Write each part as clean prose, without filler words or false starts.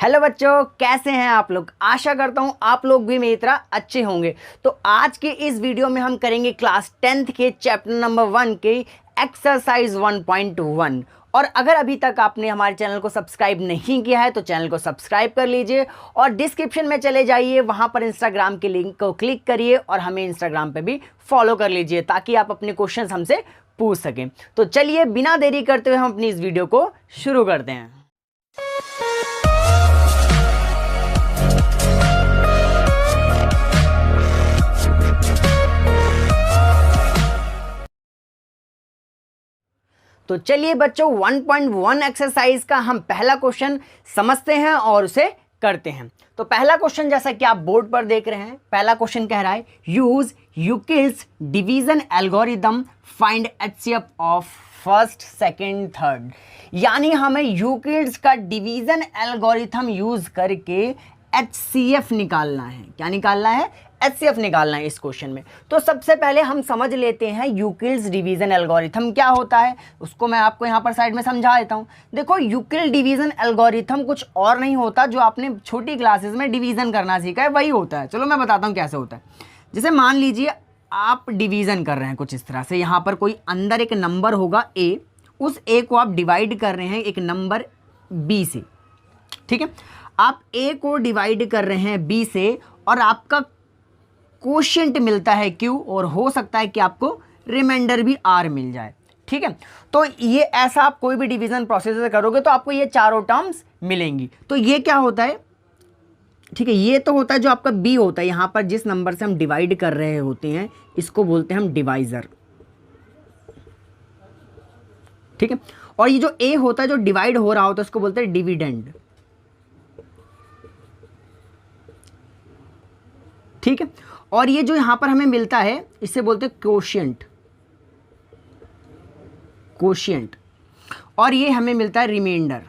Hello बच्चों, कैसे हैं आप लोग। आशा करता हूं आप लोग भी मेरी तरह अच्छे होंगे। तो आज के इस वीडियो में हम करेंगे क्लास 10th के चैप्टर नंबर 1 के एक्सरसाइज 1.1। और अगर अभी तक आपने हमारे चैनल को सब्सक्राइब नहीं किया है तो चैनल को सब्सक्राइब कर लीजिए और डिस्क्रिप्शन में चले जाइए, वहां पर इंस्टाग्राम के लिंक को क्लिक करिए और हमें इंस्टाग्राम पे भी फॉलो कर लीजिए ताकि आप अपने क्वेश्चंस हमसे पूछ सकें। तो चलिए बिना देरी करते हुए हम अपनी इस वीडियो को शुरू करते हैं। तो चलिए बच्चों 1.1 एक्सरसाइज का हम पहला क्वेश्चन समझते हैं और उसे करते हैं। तो पहला क्वेश्चन जैसा कि आप बोर्ड पर देख रहे हैं, पहला क्वेश्चन कह रहा है use Euclid's division algorithm find HCF of first second third. यानी हमें यूक्लिड्स का डिवीजन एल्गोरिथम यूज करके एचसीएफ निकालना है। क्या निकालना है? एचसीएफ निकालना है इस क्वेश्चन में। तो सबसे पहले हम समझ लेते हैं यूक्लिड्स डिवीजन एल्गोरिथम क्या होता है, उसको मैं आपको यहाँ पर साइड में समझा देता हूँ। देखो, यूक्लिड डिवीजन एल्गोरिथम कुछ और नहीं होता, जो आपने छोटी क्लासेस में डिवीजन करना सीखा है वही होता है। चलो मैं बताता हूँ कैसे होता है। जैसे मान लीजिए आप डिवीजन कर रहे हैं कुछ इस तरह से, यहाँ पर कोई अंदर एक नंबर होगा ए, उस ए को आप डिवाइड कर रहे हैं एक नंबर बी से। ठीक है, आप ए को डिवाइड कर रहे हैं बी से और आपका कोशिएंट मिलता है क्यू, और हो सकता है कि आपको रिमाइंडर भी आर मिल जाए। ठीक है, तो ये ऐसा आप कोई भी डिवीजन प्रोसेस से करोगे तो आपको ये चारों टर्म्स मिलेंगी। तो ये क्या होता है? ठीक है, ये तो होता है जो आपका बी होता है, यहां पर जिस नंबर से हम डिवाइड कर रहे होते हैं इसको बोलते हैं हम डिवाइजर। ठीक है, और ये जो ए होता है जो डिवाइड हो रहा होता है उसको बोलते हैं डिविडेंड। ठीक है, और ये जो यहां पर हमें मिलता है इसे बोलते हैं कोशिएंट। कोशिएंट, और ये हमें मिलता है रिमाइंडर।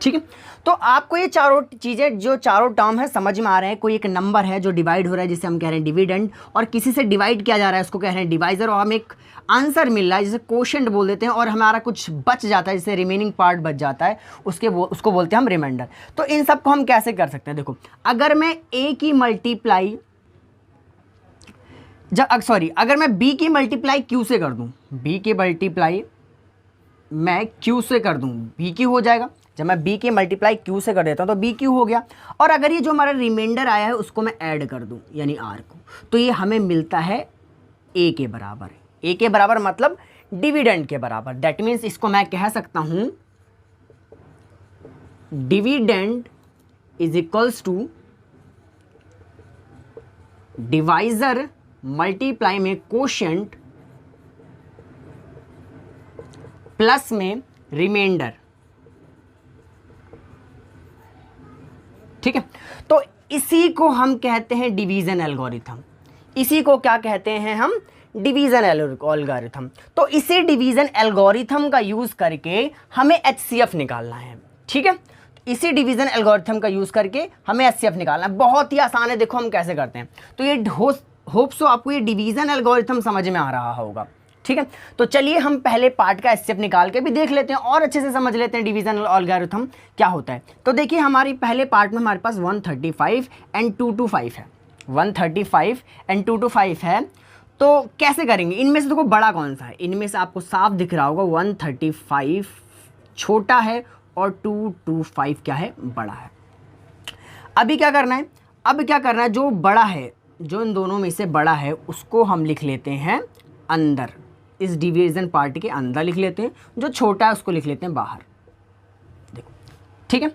ठीक है, तो आपको ये चारों चीजें, जो चारों टर्म है समझ में आ रहे हैं। कोई एक नंबर है जो डिवाइड हो रहा है जिसे हम कह रहे हैं डिविडेंड, और किसी से डिवाइड किया जा रहा है उसको कह रहे हैं डिवाइजर, और हमें एक आंसर मिल रहा है जिसे कोशिएंट बोल देते हैं, और हमारा कुछ बच जाता है जिसे रिमेनिंग पार्ट बच जाता है उसको बोलते हैं हम रिमाइंडर। तो इन सब को हम कैसे कर सकते हैं? देखो, अगर मैं ए की मल्टीप्लाई अगर मैं बी की मल्टीप्लाई क्यू से कर दूं, बी की मल्टीप्लाई मैं क्यू से कर दूं, बी क्यू हो जाएगा। जब मैं बी की मल्टीप्लाई क्यू से कर देता हूं तो बी क्यू हो गया। और अगर ये जो हमारा रिमाइंडर आया है उसको मैं ऐड कर दूं यानी आर को, तो ये हमें मिलता है ए के बराबर। ए के बराबर मतलब डिविडेंड के बराबर। दैट मीन्स इसको मैं कह सकता हूं dividend is equals to divisor multiply में कोशिएंट प्लस में रिमाइंडर। ठीक है, तो इसी को हम कहते हैं डिवीजन एल्गोरिथम। इसी को क्या कहते हैं हम? Division algorithm. तो इसी डिवीजन एल्गोरिथम का यूज करके हमें एचसीएफ निकालना है। ठीक है, इसी डिवीजन एल्गोरिथम का यूज करके हमें एचसीएफ निकालना है। बहुत ही आसान है, देखो हम कैसे करते हैं। तो ये होप सो आपको ये डिवीजन एल्गोरिथम समझ में आ रहा होगा। ठीक है, तो चलिए हम पहले पार्ट का एचसीएफ निकाल के भी देख लेते हैं और अच्छे से समझ लेते हैं डिवीजन एल्गोरिथम क्या होता है। तो देखिए, हमारी पहले पार्ट में हमारे पास 135 एंड 225 है। 135 एंड 225 है, तो कैसे करेंगे? इनमें से देखो बड़ा कौन सा है? इनमें से आपको साफ दिख रहा होगा 135 छोटा है और 225 क्या है? बड़ा है। अभी क्या करना है? अब क्या करना है, जो बड़ा है, जो इन दोनों में से बड़ा है उसको हम लिख लेते हैं अंदर, इस डिवीजन पार्ट के अंदर लिख लेते हैं। जो छोटा है उसको लिख लेते हैं बाहर। देखो, ठीक है,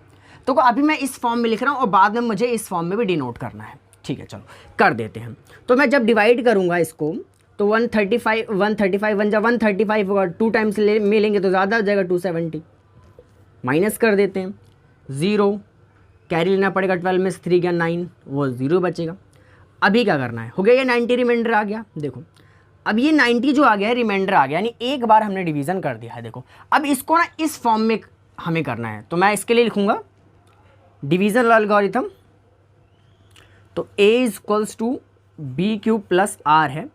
तो अभी मैं इस फॉर्म में लिख रहा हूं और बाद में मुझे इस फॉर्म में भी डिनोट करना है। ठीक है, चलो कर देते हैं। तो मैं जब डिवाइड करूंगा इसको तो 135 1 जब 135 होगा 2 टाइम्स में लेंगे तो ज़्यादा हो जाएगा 270। माइनस कर देते हैं, 0 कैरी लेना पड़ेगा, 12 में से 3 गया 9, वो 0 बचेगा। अभी क्या करना है? हो गया ये 90 रिमाइंडर आ गया। देखो, अब ये 90 जो आ गया है रिमाइंडर आ गया, यानी एक बार हमने डिवीजन कर दिया है। देखो, अब इसको ना इस फॉर्म में हमें करना है, तो मैं इसके लिए लिखूंगा डिवीजन एल्गोरिथम। तो a is equals to B Q plus R है,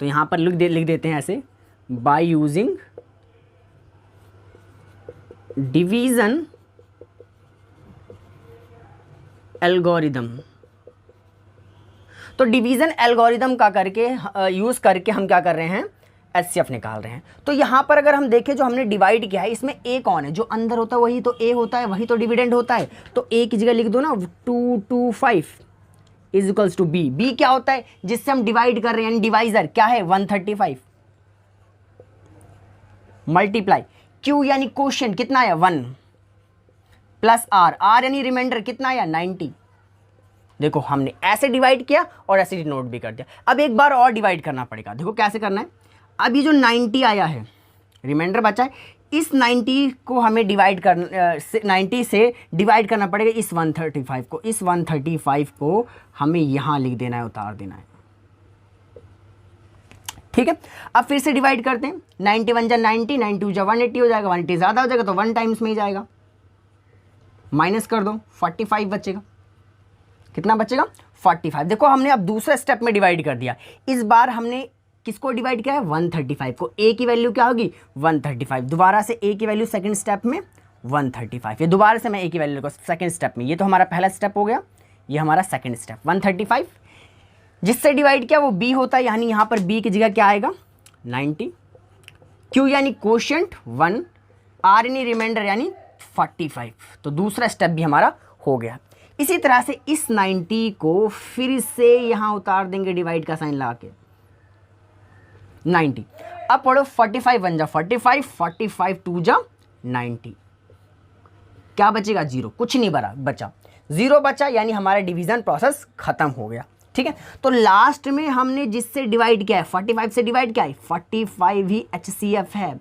तो यहाँ पर लिख देते हैं ऐसे, बाय यूजिंग डिवीजन एल्गोरिदम। तो डिवीजन एल्गोरिदम का करके यूज करके हम क्या कर रहे हैं, एचसीएफ निकाल रहे हैं। तो यहां पर अगर हम देखें जो हमने डिवाइड किया है इसमें ए कौन है, जो अंदर होता है वही तो ए होता है, वही तो डिविडेंड होता है। तो ए की जगह लिख दो ना 225 is equals to B. B क्या होता है जिससे हम डिवाइड कर रहे हैं, डिवाइजर क्या है 135 मल्टीप्लाई क्यू यानी क्वोशिएंट कितना आया 1 प्लस आर, आर यानी रिमाइंडर कितना आया 90। देखो हमने ऐसे डिवाइड किया और ऐसे नोट भी कर दिया। अब एक बार और डिवाइड करना पड़ेगा। देखो कैसे करना है, अब ये जो 90 आया है रिमाइंडर बचा है, इस 90 को हमें डिवाइड कर 90 से डिवाइड करना पड़ेगा इस 135 को। इस 135 को हमें यहां लिख देना है, उतार देना है। ठीक है, अब फिर से डिवाइड करते हैं। 91 जा 90, 92 जा 180 हो जाएगा, 180 ज़्यादा हो जाएगा तो 1 टाइम्स में ही जाएगा। माइनस कर दो 45 बचेगा, कितना बचेगा 45। देखो हमने अब दूसरे स्टेप में डिवाइड कर दिया। इस बार हमने किसको डिवाइड किया है 135 को। ए की वैल्यू क्या होगी 135, दोबारा से ए की वैल्यू सेकंड स्टेप में 135, ये दोबारा से मैं ए की वैल्यू को सेकंड स्टेप में, ये तो हमारा पहला स्टेप हो गया, ये हमारा सेकंड स्टेप 135 जिससे डिवाइड किया वो बी होता है, यानी यहाँ पर बी की जगह क्या आएगा 90, क्यू यानी क्वोशिएंट 1, आर यानी रिमाइंडर यानी 45। तो दूसरा स्टेप भी हमारा हो गया। इसी तरह से इस 90 को फिर से यहाँ उतार देंगे डिवाइड का साइन लगा के 90। अब पढ़ो 45 1 जा 45, 45 2 जा 90, क्या बचेगा 0, कुछ नहीं बचा 0 बचा, यानी हमारा डिवीजन प्रोसेस खत्म हो गया। ठीक है, तो लास्ट में हमने जिससे डिवाइड किया है 45 से डिवाइड किया है 45 ही एचसीएफ है,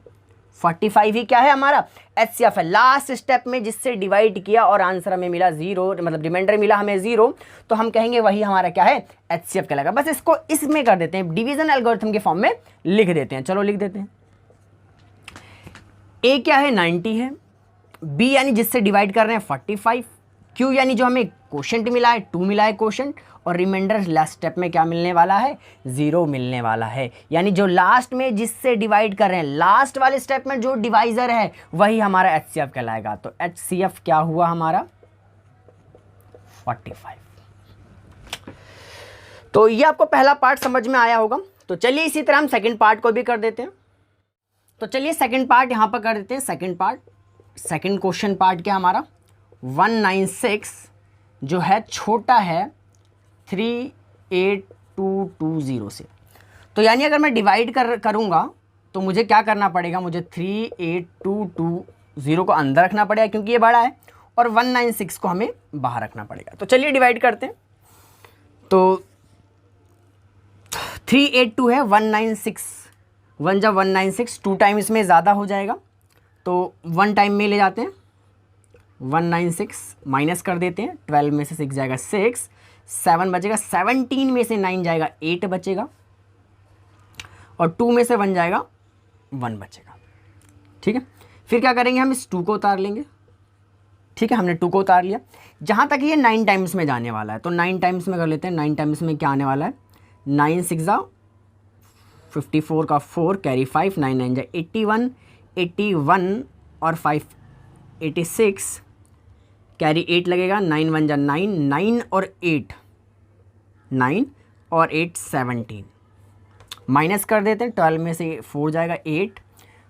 45 ही क्या है हमारा एचसीएफ है। लास्ट स्टेप में जिससे डिवाइड किया और आंसर हमें मिला 0, मतलब रिमाइंडर मिला हमें 0, तो हम कहेंगे वही हमारा क्या है एचसीएफ कहलाएगा। बस इसको इसमें कर देते हैं, डिवीजन एल्गोरिथम के फॉर्म में लिख देते हैं। चलो लिख देते हैं। ए क्या है 90 है, बी यानी जिससे डिवाइड कर रहे हैं 45, क्यू यानी जो हमें क्वोशिएंट मिला है 2 मिला है क्वोशिएंट, और रिमाइंडर लास्ट स्टेप में क्या मिलने वाला है 0 मिलने वाला है। यानी जो लास्ट में जिससे डिवाइड कर रहे हैं, लास्ट वाले स्टेप में जो डिवाइजर है वही हमारा एचसीएफ कहलाएगा। तो एचसीएफ क्या हुआ हमारा 45। तो ये आपको पहला पार्ट समझ में आया होगा। तो चलिए इसी तरह हम सेकंड पार्ट को भी कर देते हैं। तो चलिए सेकंड पार्ट यहां पर कर देते हैं। Second part, second question part क्या हमारा 196 जो है छोटा है 38220 से। तो यानी अगर मैं डिवाइड करूंगा तो मुझे क्या करना पड़ेगा, मुझे 38220 को अंदर रखना पड़ेगा क्योंकि ये बड़ा है, और 196 को हमें बाहर रखना पड़ेगा। तो चलिए डिवाइड करते हैं। तो 382 है, 196 1 जा 196, 2 टाइम इसमें ज़्यादा हो जाएगा तो 1 टाइम में ले जाते हैं। 196 माइनस कर देते हैं, 12 में से 6 जाएगा 6, 7 बचेगा, 17 में से 9 जाएगा 8 बचेगा, और 2 में से 1 जाएगा 1 बचेगा। ठीक है, फिर क्या करेंगे हम इस 2 को उतार लेंगे। ठीक है, हमने 2 को उतार लिया। जहाँ तक ये 9 टाइम्स में जाने वाला है तो 9 टाइम्स में कर लेते हैं। 9 टाइम्स में क्या आने वाला है 9 6 जा 54 का 4 कैरी 5, 9 9 जा 81, 81 और 5 86 कैरी 8 लगेगा, 9 1 जा 9, 9 और 8 9 और 8 17, माइनस कर देते हैं। 12 में से 4 जाएगा 8,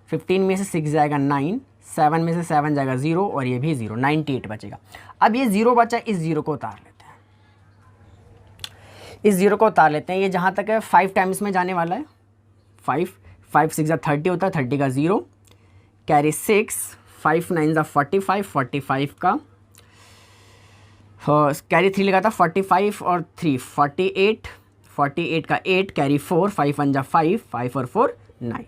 15 में से 6 जाएगा 9, 7 में से 7 जाएगा 0, और ये भी 0, 98 बचेगा। अब ये 0 बचा, इस 0 को उतार लेते हैं। इस 0 को उतार लेते हैं। ये जहाँ तक है 5 टाइम्स में जाने वाला है। 5 6 जा 30 होता है, 30 का 0 कैरी 6, 5 9 जा 45, 45 का कैरी 3 लगा था, 45 और 3 48, 48 का 8 कैरी 4, 5 1 जा 5, 5 और 4 9।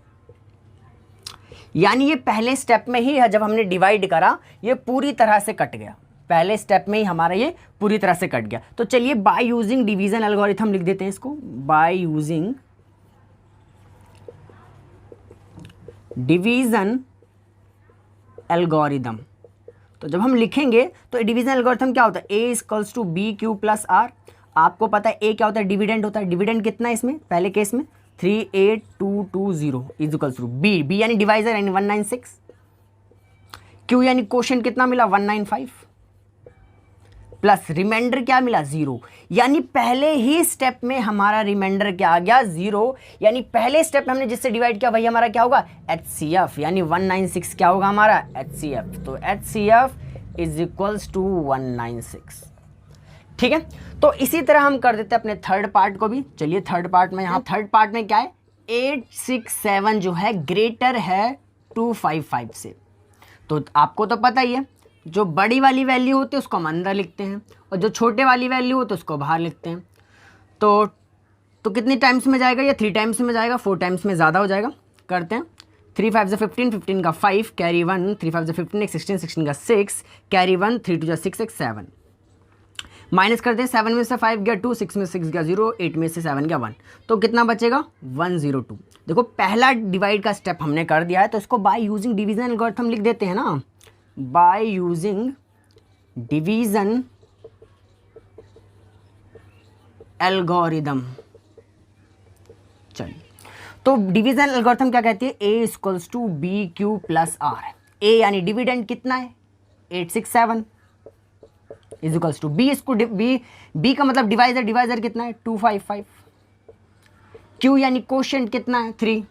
यानी ये पहले स्टेप में ही जब हमने डिवाइड करा ये पूरी तरह से कट गया। पहले स्टेप में ही हमारा ये पूरी तरह से कट गया। तो चलिए बाय यूजिंग डिवीजन एल्गोरिथम लिख देते हैं इसको। बाय यूजिंग डिवीजन एल्गोरिथम, तो जब हम लिखेंगे तो डिवीजन एल्गोरिथम क्या होता है, a equals to B Q plus r. आपको पता है ए क्या होता है, डिविडेंड होता है। डिविडेंड कितना है इसमें, पहले केस में 38220 is equals to B, B यानी डिवाइजर यानी 196, क्यू यानी क्वोशंट कितना मिला 195 प्लस रिमाइंडर क्या मिला 0, यानी पहले ही स्टेप में हमारा रिमाइंडर क्या आ गया 0, यानी पहले स्टेप में हमने जिससे डिवाइड किया वही हमारा क्या होगा HCF, यानी 196 क्या होगा हमारा HCF। तो HCF इज इक्वल्स टू 196। ठीक है, तो इसी तरह हम कर देते हैं अपने थर्ड पार्ट को भी। चलिए थर्ड पार्ट में, यहाँ थर्ड पार्ट में क्या है 867 जो है ग्रेटर है 255 से। तो आपको तो पता ही है जो बड़ी वाली वैल्यू होती है उसको हम अंदर लिखते हैं और जो छोटे वाली वैल्यू होती है उसको बाहर लिखते हैं। तो कितनी टाइम्स में जाएगा, या 3 टाइम्स में जाएगा, 4 टाइम्स में ज़्यादा हो जाएगा। करते हैं 3 5 से 15, 15 का 5 कैरी 1, 3 5 से 15 16, 16 का 6 कैरी 1, 3 2 6 6 7 माइनस करते हैं 7 में से 5 गया 2, 6 में 6 गया 0, 8 में से 7 गया 1, तो कितना बचेगा 102। देखो पहला डिवाइड का स्टेप हमने कर दिया है, तो इसको बाय यूजिंग डिवीजन एल्गोरिथम लिख देते हैं ना, बाय यूजिंग डिवीजन एल्गोरिथम। चलिए, तो डिवीजन एल्गोरिथम क्या कहती है, A equals to B Q plus r. A यानी डिविडेंड कितना है 867 इज इक्वल्स टू बी, इसको बी का मतलब डिवाइजर, डिवाइजर कितना है 255, क्यू यानी क्वोशंट कितना है 3,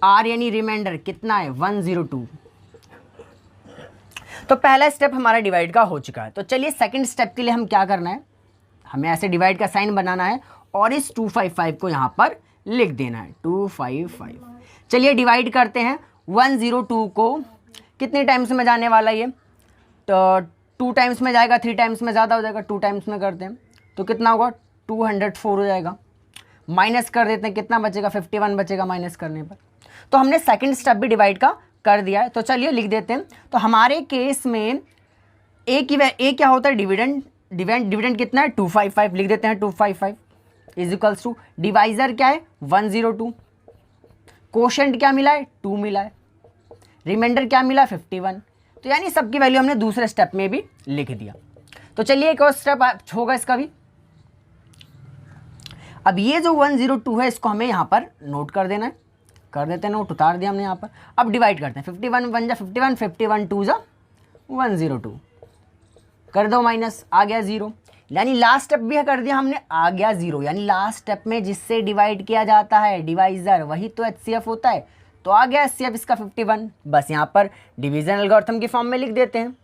आर यानी रिमाइंडर कितना है 102। तो पहला स्टेप हमारा डिवाइड का हो चुका है। तो चलिए सेकंड स्टेप के लिए हम क्या करना है, हमें ऐसे डिवाइड का साइन बनाना है और इस 255 को यहाँ पर लिख देना है 255। चलिए डिवाइड करते हैं 102 को, कितने टाइम्स में जाने वाला ये, तो 2 टाइम्स में जाएगा, 3 टाइम्स में ज़्यादा हो जाएगा, 2 टाइम्स में करते हैं तो कितना होगा 204 हो जाएगा। माइनस कर देते हैं, कितना बचेगा 51 बचेगा माइनस करने पर। तो हमने सेकंड स्टेप भी डिवाइड का कर दिया है, तो चलिए लिख देते हैं। तो हमारे केस में ए क्या होता है डिविडेंड, डिविडेंड कितना है 255, लिख देते हैं 255 इज इक्वल्स टू डिवाइजर क्या है 102, क्वोशंट क्या मिला है 2 मिला है, रिमाइंडर क्या मिला 51। तो यानी सबकी वैल्यू हमने दूसरे स्टेप में भी लिख दिया। तो चलिए एक और स्टेप होगा इसका भी। अब ये जो 102 है इसको हमें यहाँ पर नोट कर देना है, कर देते हैं नोट, उतार दिया हमने यहाँ पर। अब डिवाइड करते हैं 51 1 जा 51, 51 2 जा 102, कर दो माइनस, आ गया 0, यानी लास्ट स्टेप भी कर दिया हमने, आ गया 0, यानी लास्ट स्टेप में जिससे डिवाइड किया जाता है डिवाइजर वही तो HCF होता है, तो आ गया HCF इसका 51। बस यहाँ पर डिवीजन एल्गोरिथम के फॉर्म में लिख देते हैं।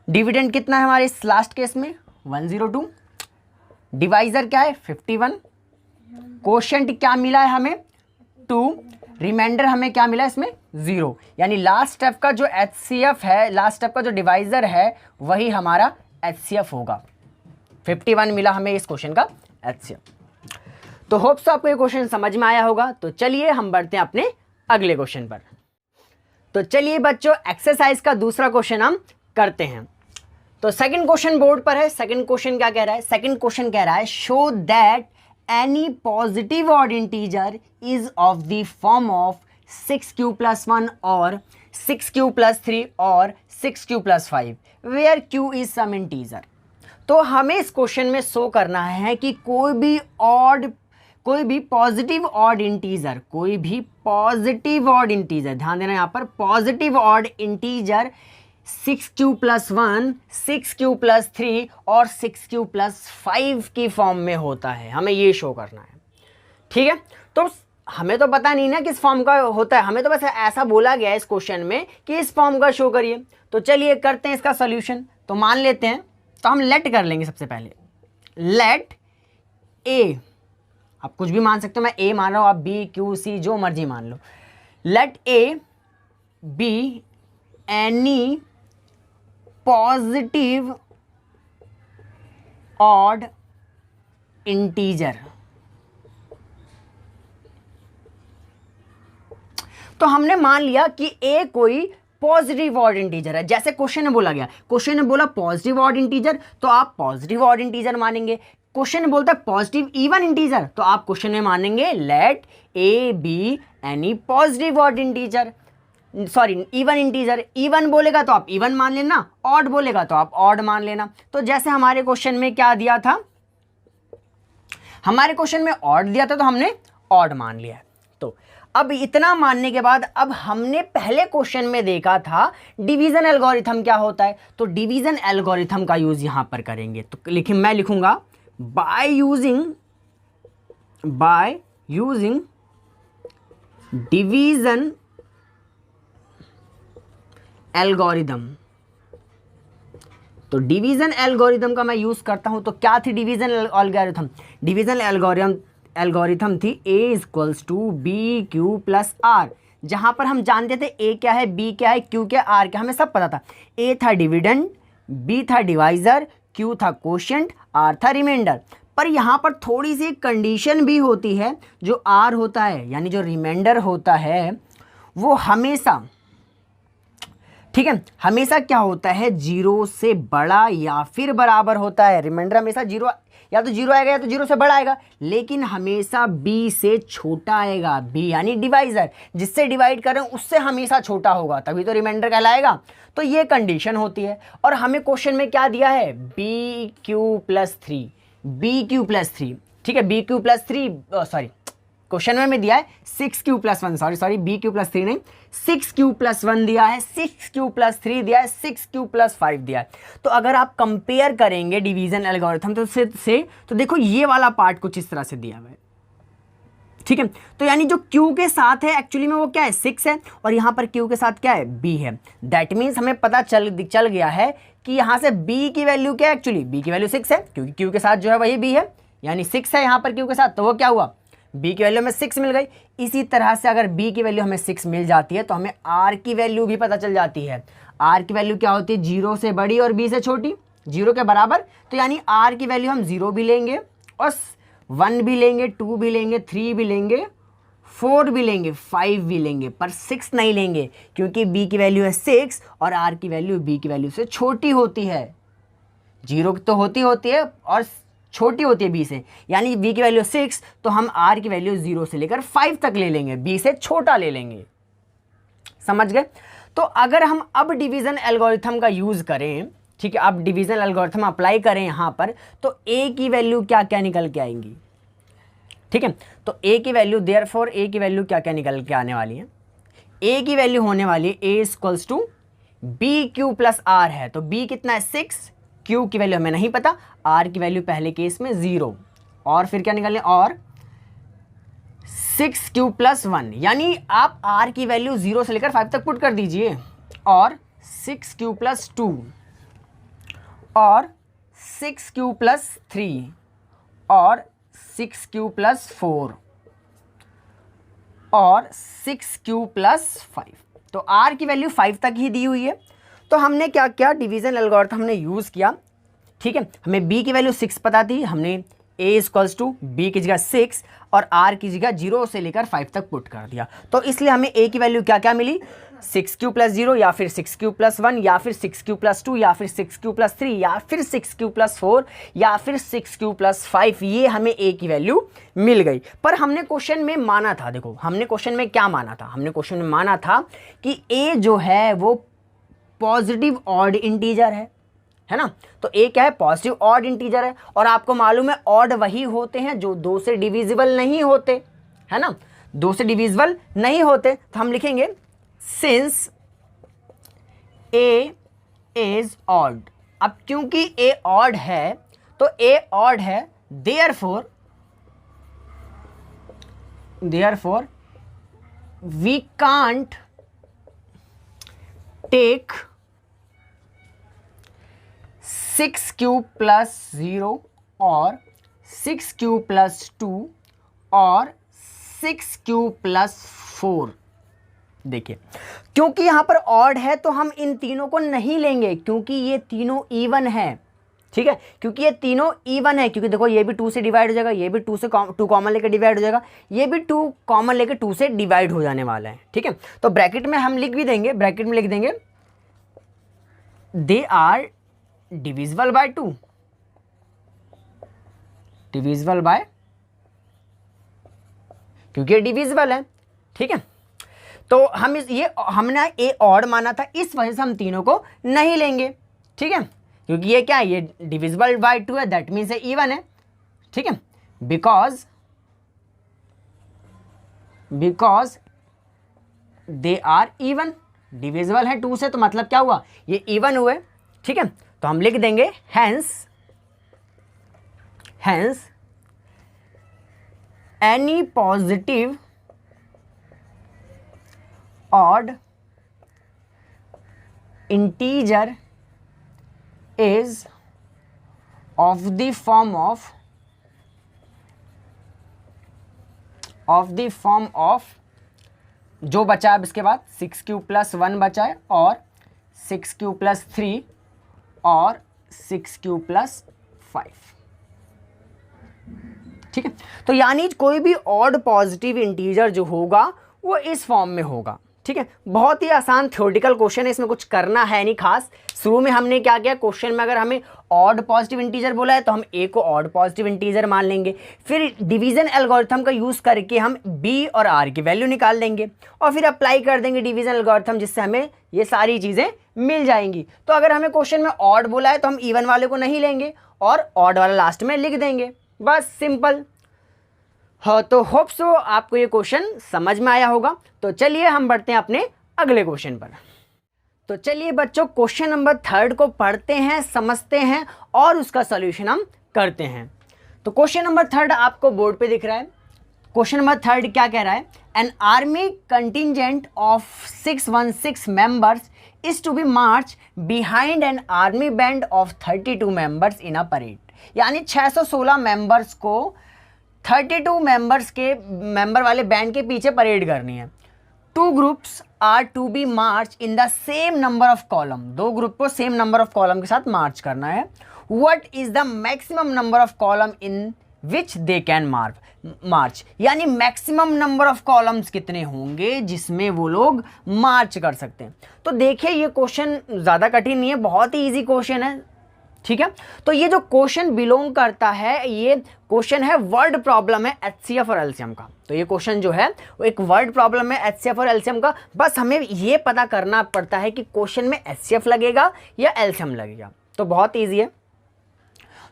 डिविडेंड कितना है हमारे इस लास्ट केस में 102, डिवाइजर क्या है 51, क्वोशंट क्या मिला है हमें 2, रिमाइंडर हमें क्या मिला इसमें 0, यानी लास्ट स्टेप का जो HCF है, लास्ट स्टेप का जो डिवाइजर है वही हमारा HCF होगा। 51 मिला हमें इस क्वेश्चन का HCF। तो होप्स आपको ये क्वेश्चन समझ में आया होगा। तो चलिए हम बढ़ते हैं अपने अगले क्वेश्चन पर। तो चलिए बच्चों एक्सरसाइज का दूसरा क्वेश्चन हम करते हैं। तो सेकंड क्वेश्चन बोर्ड पर है। सेकंड क्वेश्चन क्या कह रहा है, सेकंड क्वेश्चन कह रहा है show that any positive odd integer is of the form of 6q + 1 और 6q + 3 और 6q + 5 where q is some integer. तो हमें इस क्वेश्चन में शो करना है कि कोई भी पॉजिटिव ऑड इंटीजर, कोई भी पॉजिटिव ऑड इंटीजर, ध्यान देना यहाँ पर positive odd integer 6q + 1, 6q + 3 और 6q + 5 की फॉर्म में होता है, हमें ये शो करना है। ठीक है, तो हमें तो पता नहीं ना किस फॉर्म का होता है, हमें तो बस ऐसा बोला गया है इस क्वेश्चन में कि इस फॉर्म का शो करिए। तो चलिए करते हैं इसका सॉल्यूशन। तो मान लेते हैं, तो हम लेट कर लेंगे सबसे पहले, लेट ए, आप कुछ भी मान सकते हो, मैं ए मान रहा हूँ, आप बी क्यू सी जो मर्जी मान लो। Let A B any positive odd integer. तो हमने मान लिया कि ए कोई पॉजिटिव ऑड इंटीजर है, जैसे क्वेश्चन में बोला गया, क्वेश्चन ने बोला पॉजिटिव ऑड इंटीजर, तो आप पॉजिटिव ऑड इंटीजर मानेंगे। क्वेश्चन में बोलता है पॉजिटिव इवन इंटीजर, तो आप क्वेश्चन में मानेंगे let A B any positive odd integer, sorry even integer. Even बोलेगा तो आप इवन मान लेना, ऑड बोलेगा तो आप ऑड मान लेना। तो जैसे हमारे क्वेश्चन में क्या दिया था, हमारे क्वेश्चन में ऑड दिया था तो हमने ऑड मान लिया है। तो अब इतना मानने के बाद अब हमने पहले क्वेश्चन में देखा था डिवीजन एल्गोरिथम क्या होता है, तो डिवीजन एल्गोरिथम का यूज यहां पर करेंगे। तो मैं लिखूंगा बाय यूजिंग डिवीजन एल्गोरिथम। तो डिवीजन एल्गोरिथम का मैं यूज करता हूं। तो क्या थी डिवीजन एल्गोरिथम? डिवीजन एल्गोरिथम थी a equals to B Q plus R, जहां पर हम जानते थे a क्या है, b क्या है, q क्या है, r क्या, हमें सब पता था। a था डिविडेंड, b था डिवाइजर, q था कोशेंट, r था रिमाइंडर। पर यहां पर थोड़ी सी कंडीशन भी होती है, जो r होता है यानी जो रिमाइंडर होता है वो हमेशा, ठीक है, हमेशा क्या होता है, जीरो से बड़ा या फिर बराबर होता है। रिमाइंडर हमेशा जीरो, या तो जीरो आएगा या तो जीरो से बड़ा आएगा, लेकिन हमेशा b से छोटा आएगा। b यानी डिवाइजर, जिससे डिवाइड कर रहे हैं उससे हमेशा छोटा होगा, तभी तो रिमाइंडर कहलाएगा। तो ये कंडीशन होती है। और हमें क्वेश्चन में क्या दिया है, bq+3, bq+3, ठीक है, bq+3, सॉरी क्वेश्चन में दिया है 6q+1, सॉरी bq+3 नहीं, 6q+1 दिया है, 6q+3 दिया है, 6q+5 दिया है। तो अगर आप कंपेयर करेंगे डिवीजन एल्गोरिथम तो देखो ये वाला पार्ट कुछ इस तरह से दिया हुआ है, ठीक है। तो यानी जो q के साथ है एक्चुअली में वो क्या है, 6 है, और यहाँ पर q के साथ क्या है, b है। दैट मीन्स हमें पता चल गया है कि यहाँ से b की वैल्यू क्या है, एक्चुअली b की वैल्यू 6 है, क्योंकि q के साथ जो है वही b है, यानी 6 है यहाँ पर q के साथ, तो वो क्या हुआ, b की वैल्यू हमें 6 मिल गई। इसी तरह से अगर b की वैल्यू हमें 6 मिल जाती है तो हमें r की वैल्यू भी पता चल जाती है। r की वैल्यू क्या होती है, 0 से बड़ी और b से छोटी, 0 के बराबर। तो यानी r की वैल्यू हम 0 भी लेंगे और 1 भी लेंगे, 2 भी लेंगे, 3 भी लेंगे, 4 भी लेंगे, 5 भी लेंगे, पर 6 नहीं लेंगे, क्योंकि b की वैल्यू है 6 और r की वैल्यू b की वैल्यू से छोटी होती है। 0 तो होती है और छोटी होती है b से, यानी b की वैल्यू 6, तो हम r की वैल्यू 0 से लेकर 5 तक ले लेंगे, b से छोटा ले लेंगे। समझ गए? तो अगर हम अब डिवीजन एल्गोरिथम का यूज करें, ठीक है, अब डिवीजन एल्गोरिथम अप्लाई करें यहां पर, तो a की वैल्यू क्या क्या निकल के आएंगी, ठीक है। तो a की वैल्यू, देयरफॉर a की वैल्यू क्या क्या निकल के आने वाली है, a की वैल्यू होने वाली है a इक्वल्स टू bq+r है। तो b कितना है, 6, q की वैल्यू हमें नहीं पता, r की वैल्यू पहले केस में 0, और फिर क्या निकलने, और 6q+1, यानी आप r की वैल्यू 0 से लेकर 5 तक पुट कर दीजिए, और 6q+2 और 6q+3 और 6q+4 और 6q+5। तो r की वैल्यू 5 तक ही दी हुई है। तो हमने क्या किया, डिवीजन एल्गोरिथम हमने यूज़ किया, ठीक है। हमें b की वैल्यू 6 पता थी, हमने a इक्वल्स टू b की जगह 6 और r की जगह 0 से लेकर 5 तक पुट कर दिया। तो इसलिए हमें a की वैल्यू क्या क्या मिली, 6q+0 या फिर 6q+1 या फिर 6q+2 या फिर 6q+3 या फिर 6q+4 या फिर 6q+5, ये हमें a की वैल्यू मिल गई। पर हमने क्वेश्चन में माना था, देखो हमने क्वेश्चन में क्या माना था, हमने क्वेश्चन में माना था कि a जो है वो पॉजिटिव ऑड इंटीजर है ना। तो a क्या है, पॉजिटिव ऑड इंटीजर है, और आपको मालूम है ऑड वही होते हैं जो 2 से डिविजिबल नहीं होते, है ना, 2 से डिविजिबल नहीं होते। तो हम लिखेंगे सिंस a इज ऑड। अब क्योंकि a ऑड है तो a ऑड है, therefore we can't take 6q+0 और 6q+2 और 6q+4। देखिए, क्योंकि यहां पर ऑड है तो हम इन तीनों को नहीं लेंगे, क्योंकि ये तीनों इवन है, ठीक है, क्योंकि ये तीनों इवन है। क्योंकि देखो ये भी 2 से डिवाइड हो जाएगा, ये भी 2 से 2 कॉमन लेकर डिवाइड हो जाएगा, ये भी 2 कॉमन लेकर 2 से डिवाइड हो जाने वाला है, ठीक है। तो ब्रैकेट में हम लिख भी देंगे, ब्रैकेट में लिख देंगे they are divisible by 2, divisible by, क्योंकि ये डिविजिबल है, ठीक है। तो हम हमने ए ऑड माना था, इस वजह से हम तीनों को नहीं लेंगे, ठीक है, क्योंकि ये क्या है, ये डिविजिबल बाय 2 है, दैट मीन्स ये इवन है, ठीक है। Because they are even, divisible है 2 से, तो मतलब क्या हुआ, ये इवन हुए। ठीक है, तो हम लिख देंगे hence any positive odd integer is of the form of जो बचा अब इसके बाद 6q + 1 बचा है, और 6q + 3 और 6q + 5। ठीक है, तो यानी कोई भी ऑड पॉजिटिव इंटीजर जो होगा वो इस फॉर्म में होगा। ठीक है, बहुत ही आसान थ्योरेटिकल क्वेश्चन है, इसमें कुछ करना है नहीं खास। शुरू में हमने क्या किया, क्वेश्चन में अगर हमें ऑड पॉजिटिव इंटीजर बोला है तो हम ए को ऑड पॉजिटिव इंटीजर मान लेंगे, फिर डिवीजन एल्गोरिथम का यूज़ करके हम बी और आर की वैल्यू निकाल लेंगे और फिर अप्लाई कर देंगे डिवीजन एल्गोरिथम, जिससे हमें ये सारी चीज़ें मिल जाएंगी। तो अगर हमें क्वेश्चन में ऑड बोला है तो हम इवन वाले को नहीं लेंगे और ऑड वाला लास्ट में लिख देंगे, बस सिंपल। हाँ, तो होप सो आपको ये क्वेश्चन समझ में आया होगा। तो चलिए हम बढ़ते हैं अपने अगले क्वेश्चन पर। तो चलिए बच्चों, क्वेश्चन नंबर 3 को पढ़ते हैं, समझते हैं और उसका सॉल्यूशन हम करते हैं। तो क्वेश्चन नंबर 3 आपको बोर्ड पे दिख रहा है। क्वेश्चन नंबर 3 क्या कह रहा है, an army contingent of 616 members is to be march behind an army band of 32 members in a parade. यानी 616 मेंबर्स को 32 मेंबर वाले बैंड के पीछे परेड करनी है। 2 groups are to be march in the same number of column, 2 group को same number of column के साथ मार्च करना है। What is the maximum number of column in which they can march, यानी मैक्सिमम नंबर ऑफ कॉलम्स कितने होंगे जिसमें वो लोग मार्च कर सकते हैं। तो देखिए ये क्वेश्चन ज़्यादा कठिन नहीं है, बहुत ही ईजी क्वेश्चन है। ठीक है, तो ये जो क्वेश्चन बिलोंग करता है, ये क्वेश्चन है वर्ड प्रॉब्लम है एचसीएफ और एलसीएम का। तो ये क्वेश्चन जो है वो एक वर्ड प्रॉब्लम है एचसीएफ और एलसीएम का। बस हमें ये पता करना पड़ता है कि क्वेश्चन में एचसीएफ लगेगा या एलसीएम लगेगा। तो बहुत ईजी है।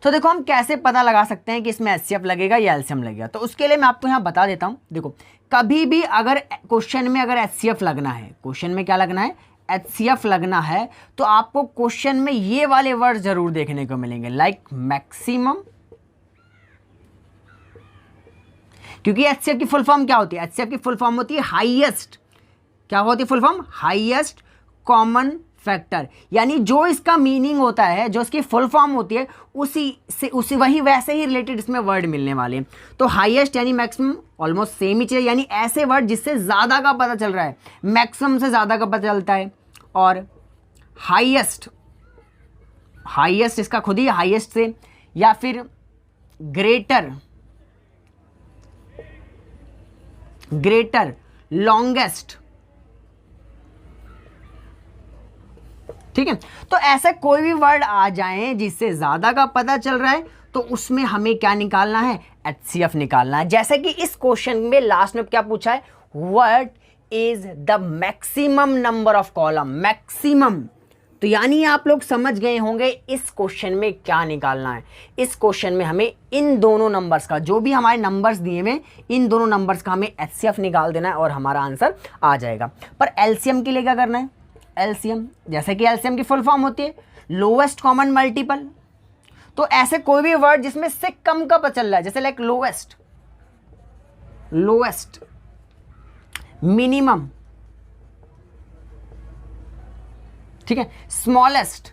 तो देखो हम कैसे पता लगा सकते हैं कि इसमें एचसीएफ लगेगा या एलसीएम लगेगा। तो उसके लिए मैं आपको यहाँ बता देता हूँ। देखो कभी भी अगर क्वेश्चन में अगर एचसीएफ लगना है, क्वेश्चन में क्या लगना है, एचसीएफ लगना है, तो आपको क्वेश्चन में ये वाले वर्ड जरूर देखने को मिलेंगे, लाइक मैक्सिमम। क्योंकि एचसीएफ की फुल फॉर्म क्या होती है, एचसीएफ की फुल फॉर्म होती है हाईएस्ट, क्या होती है full form, highest common factor. यानी जो इसका मीनिंग होता है, जो इसकी फुल फॉर्म होती है, उसी वही वैसे ही रिलेटेड इसमें वर्ड मिलने वाले हैं। तो हाईएस्ट यानी मैक्सिमम ऑलमोस्ट सेम ही चीज़, यानी ऐसे वर्ड जिससे ज़्यादा का पता चल रहा है, मैक्सिमम से ज़्यादा का पता चलता है। और हाईएस्ट इसका खुद ही हाईएस्ट से, या फिर ग्रेटर लॉन्गेस्ट। ठीक है, तो ऐसा कोई भी वर्ड आ जाए जिससे ज्यादा का पता चल रहा है, तो उसमें हमें क्या निकालना है, एचसीएफ निकालना है। जैसे कि इस क्वेश्चन में लास्ट में क्या पूछा है, what is the maximum number of column, maximum. तो यानी आप लोग समझ गए होंगे इस क्वेश्चन में क्या निकालना है। इस क्वेश्चन में हमें इन दोनों नंबर्स का, जो भी हमारे नंबर्स दिए हुए, इन दोनों नंबर्स का हमें एचसीएफ निकाल देना है और हमारा आंसर आ जाएगा। पर एलसीएम के लिए क्या करना है, एलसीएम, जैसे कि एलसीएम की फुल फॉर्म होती है लोएस्ट कॉमन मल्टीपल। तो ऐसे कोई भी वर्ड जिसमें से कम का पता चल रहा है, जैसे लाइक लोएस्ट, मिनिमम, ठीक है, स्मॉलेस्ट,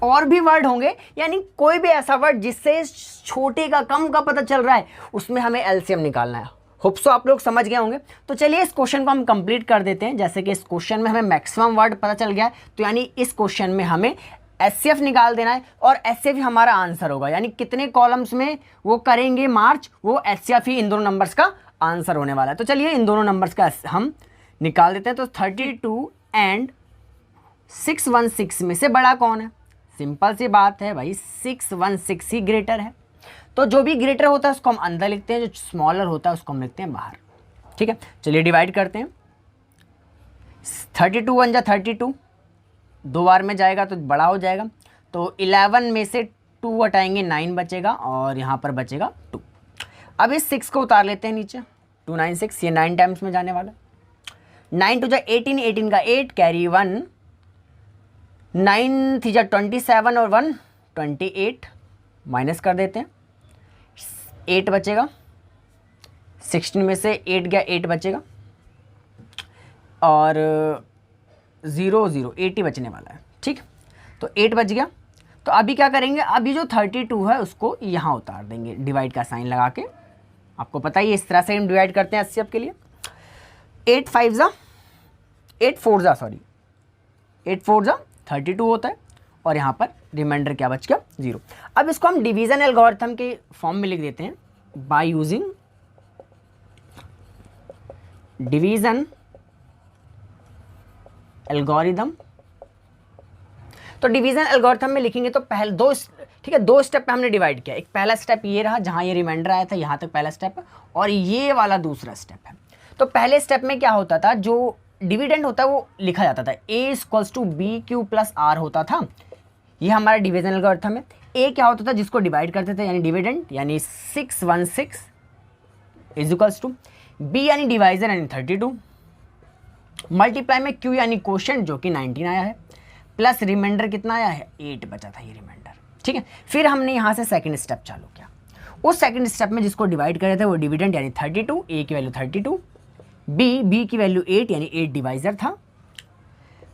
और भी वर्ड होंगे। यानी कोई भी ऐसा वर्ड जिससे छोटे का, कम का पता चल रहा है, उसमें हमें एलसीएम निकालना है। होप सो आप लोग समझ गए होंगे। तो चलिए इस क्वेश्चन को हम कंप्लीट कर देते हैं। जैसे कि इस क्वेश्चन में हमें मैक्सिमम वर्ड पता चल गया है, तो यानी इस क्वेश्चन में हमें एचसीएफ निकाल देना है और एचसीएफ ही हमारा आंसर होगा। यानी कितने कॉलम्स में वो करेंगे मार्च, वो एचसीएफ ही इन दोनों नंबर्स का आंसर होने वाला है। तो चलिए इन दोनों नंबर्स का हम निकाल देते हैं। तो 32 एंड 616 में से बड़ा कौन है, सिंपल सी बात है भाई, 616 ही ग्रेटर है। तो जो भी ग्रेटर होता है उसको हम अंदर लिखते हैं, जो स्मॉलर होता है उसको हम लिखते हैं बाहर। ठीक है, चलिए डिवाइड करते हैं। 32 1 जा 32, 2 बार में जाएगा तो बड़ा हो जाएगा। तो 11 में से 2 हटाएंगे, 9 बचेगा और यहाँ पर बचेगा 2। अब इस 6 को उतार लेते हैं नीचे, 296, ये 9 टाइम्स में जाने वाला। 9 टू जा 18, 18 का 8 कैरी 1, 9 थी जा 27 और 1 28, माइनस कर देते हैं, 8 बचेगा, 16 में से 8 गया, 8 बचेगा और 0 0 8 ही बचने वाला है। ठीक, तो 8 बच गया। तो अभी क्या करेंगे, अभी जो 32 है उसको यहाँ उतार देंगे डिवाइड का साइन लगा के। आपको पता ही है इस तरह से हम डिवाइड करते हैं 80 के लिए। 8 4 जा 32 होता है और यहाँ पर रिमाइंडर क्या बच गया, 0। अब इसको हम डिवीजन एल्गोरिथम के फॉर्म में लिख देते हैं बाय यूजिंग डिवीजन एल्गोरिथम। तो डिवीजन एल्गोरिथम में लिखेंगे तो पहले दो, ठीक है, 2 स्टेप पे हमने डिवाइड किया। एक पहला स्टेप ये रहा जहां ये रिमाइंडर आया था, यहाँ तक पहला स्टेप है, और ये वाला दूसरा स्टेप है। तो पहले स्टेप में क्या होता था, जो डिविडेंड होता है वो लिखा जाता था a=bq+r होता था। ये हमारा डिवीजन एल्गोरिथम है। a क्या होता था, जिसको डिवाइड करते थे यानी डिविडेंड, यानी 616 = b यानी डिवाइजर यानी 32, मल्टीप्लाई में q यानी क्वोशंट जो कि 19 आया है, प्लस रिमाइंडर कितना आया है, 8 बचा था ये रिमाइंडर। ठीक है, फिर हमने यहाँ से सेकंड स्टेप चालू किया। उस सेकंड स्टेप में जिसको डिवाइड कर रहे थे वो डिविडेंड यानी 32, a की वैल्यू 32, b की वैल्यू 8 यानी 8 डिवाइजर था,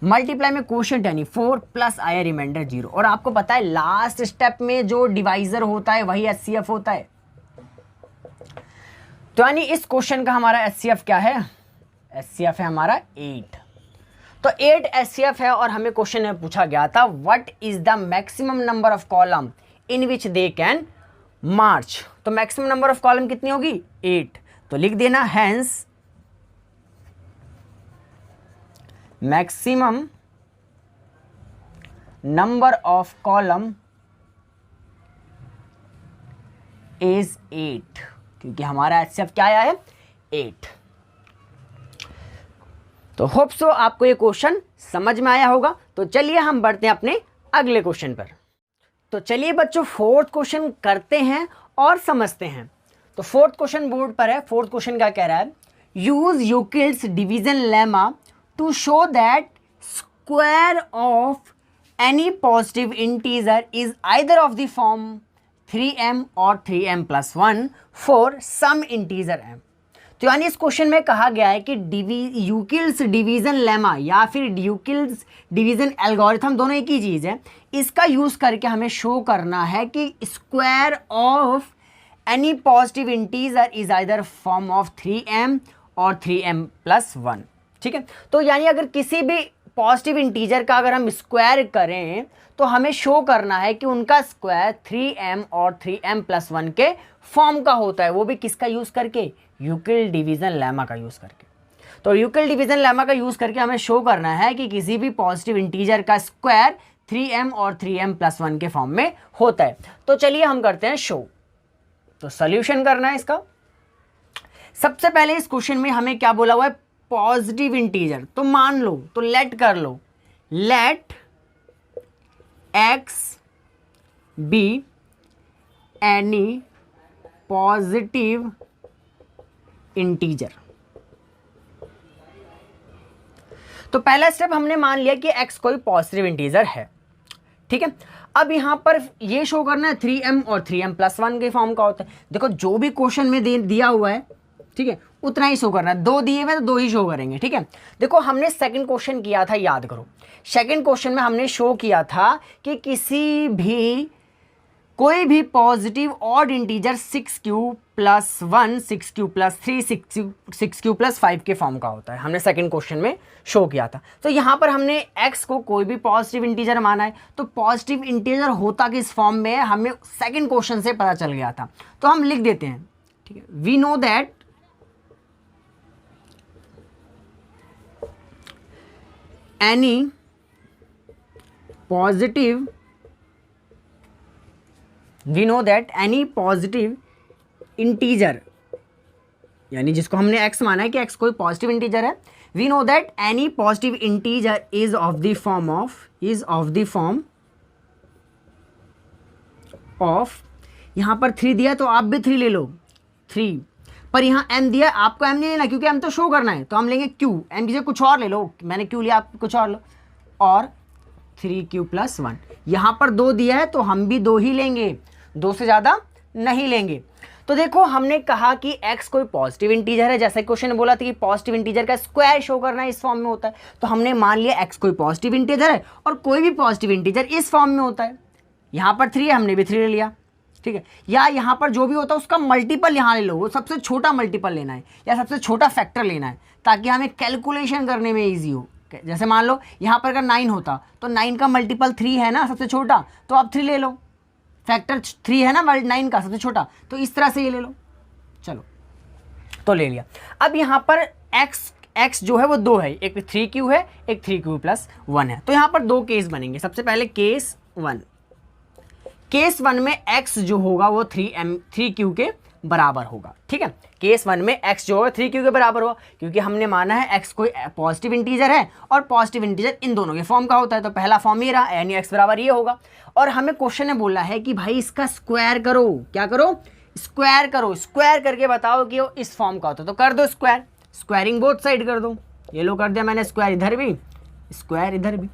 मल्टीप्लाई में क्वोशंट यानी 4 प्लस आया रिमाइंडर 0। और आपको पता है लास्ट स्टेप में जो डिवाइजर होता है वही HCF होता है। तो यानी इस क्वेश्चन का हमारा HCF क्या है, HCF है हमारा 8। तो 8 HCF है और हमें क्वेश्चन में पूछा गया था what is the maximum number of column in which they can march. तो मैक्सिमम नंबर ऑफ कॉलम कितनी होगी, 8। तो लिख देना hence maximum number of column is 8, क्योंकि हमारा HCF क्या आया है, 8। तो होप सो आपको ये क्वेश्चन समझ में आया होगा। तो चलिए हम बढ़ते हैं अपने अगले क्वेश्चन पर। तो चलिए बच्चों फोर्थ क्वेश्चन करते हैं और समझते हैं। तो फोर्थ क्वेश्चन बोर्ड पर है। फोर्थ क्वेश्चन क्या कह रहा है, use Euclid's division lemma to show that square of any positive integer is either of the form 3m और 3m+1 for some integer m। तो यानी इस क्वेश्चन में कहा गया है कि यूक्लिड्स डिवीजन लेमा या फिर यूक्लिड्स डिवीजन एल्गोरिथम दोनों एक ही चीज़ है। इसका यूज़ करके हमें शो करना है कि square of any positive integer is either form of 3m और 3m+1। ठीक है, तो यानी अगर किसी भी पॉजिटिव इंटीजर का अगर हम स्क्वायर करें तो हमें शो करना है कि उनका स्क्वायर 3m और 3m+1 के फॉर्म का होता है, वो भी किसका यूज़ करके, यूक्लिड डिवीजन लेमा का यूज़ करके। तो यूक्लिड डिवीजन लेमा का यूज़ करके हमें शो करना है कि किसी भी पॉजिटिव इंटीजर का स्क्वायर 3m और 3m+1 के फॉर्म में होता है। तो चलिए हम करते हैं शो। तो सॉल्यूशन करना है इसका। सबसे पहले इस क्वेश्चन में हमें क्या बोला हुआ है, पॉजिटिव इंटीजर। तो मान लो, तो लेट कर लो, let x be any positive integer. तो पहला स्टेप हमने मान लिया कि x कोई पॉजिटिव इंटीजर है। ठीक है, अब यहां पर ये शो करना है 3m और 3m+1 के फॉर्म का होता है। देखो जो भी क्वेश्चन में दिया हुआ है, ठीक है, उतना ही शो करना है। 2 दिए हुए तो 2 ही शो करेंगे। ठीक है, देखो हमने सेकंड क्वेश्चन किया था, याद करो सेकंड क्वेश्चन में हमने शो किया था कि किसी भी कोई भी positive odd integer 6q+1 6q+3 6q+5 के फॉर्म का होता है। हमने सेकंड क्वेश्चन में शो किया था। तो यहाँ पर हमने x को कोई भी पॉजिटिव इंटीजर माना है। तो पॉजिटिव इंटीजर होता किस फॉर्म में है हमें सेकंड क्वेश्चन से पता चल गया था। तो हम लिख देते हैं, ठीक है, we know that any positive we know that any positive integer, यानी जिसको हमने x माना है कि x कोई पॉजिटिव इंटीजर है। We know that any positive integer is of the form of, यहां पर 3 दिया तो आप भी 3 ले लो, 3 पर यहाँ m दिया है, आपको m नहीं लेना क्योंकि m तो शो करना है, तो हम लेंगे q, m की जगह कुछ और ले लो, मैंने q लिया, आप कुछ और लो, और 3q + 1। यहाँ पर 2 दिया है तो हम भी 2 ही लेंगे, 2 से ज़्यादा नहीं लेंगे। तो देखो हमने कहा कि x कोई पॉजिटिव इंटीजर है, जैसे क्वेश्चन ने बोला था कि पॉजिटिव इंटीजर का स्क्वायर शो करना है, इस फॉर्म में होता है, तो हमने मान लिया x कोई पॉजिटिव इंटीजर है और कोई भी पॉजिटिव इंटीजर इस फॉर्म में होता है। यहाँ पर 3 है, हमने भी 3 ले लिया, ठीक है। या यहाँ पर जो भी होता है उसका मल्टीपल यहाँ ले लो, वो सबसे छोटा मल्टीपल लेना है या सबसे छोटा फैक्टर लेना है, ताकि हमें कैलकुलेशन करने में ईजी हो। जैसे मान लो यहाँ पर अगर 9 होता तो 9 का मल्टीपल 3 है ना सबसे छोटा, तो आप 3 ले लो, फैक्टर 3 है ना 9 का सबसे छोटा, तो इस तरह से ये ले लो। चलो तो ले लिया। अब यहाँ पर x जो है वो 2 है, एक 3q है, एक 3q + 1 है, तो यहाँ पर 2 केस बनेंगे। सबसे पहले केस 1 में x जो होगा वो 3q के बराबर होगा, ठीक है। केस 1 में x जो होगा 3q के बराबर होगा, क्योंकि हमने माना है x कोई पॉजिटिव इंटीजर है और पॉजिटिव इंटीजर इन दोनों के फॉर्म का होता है, तो पहला फॉर्म ये रहा, यानी x बराबर ये होगा। और हमें क्वेश्चन ने बोला है कि भाई इसका स्क्वायर करो, क्या करो, स्क्वायर करो, स्क्वायर करके बताओ कि वो इस फॉर्म का होता है, तो कर दो स्क्वायर, स्क्वायरिंग बोथ साइड कर दो। ये लो कर दिया मैंने स्क्वायर, इधर भी स्क्वायर, इधर भी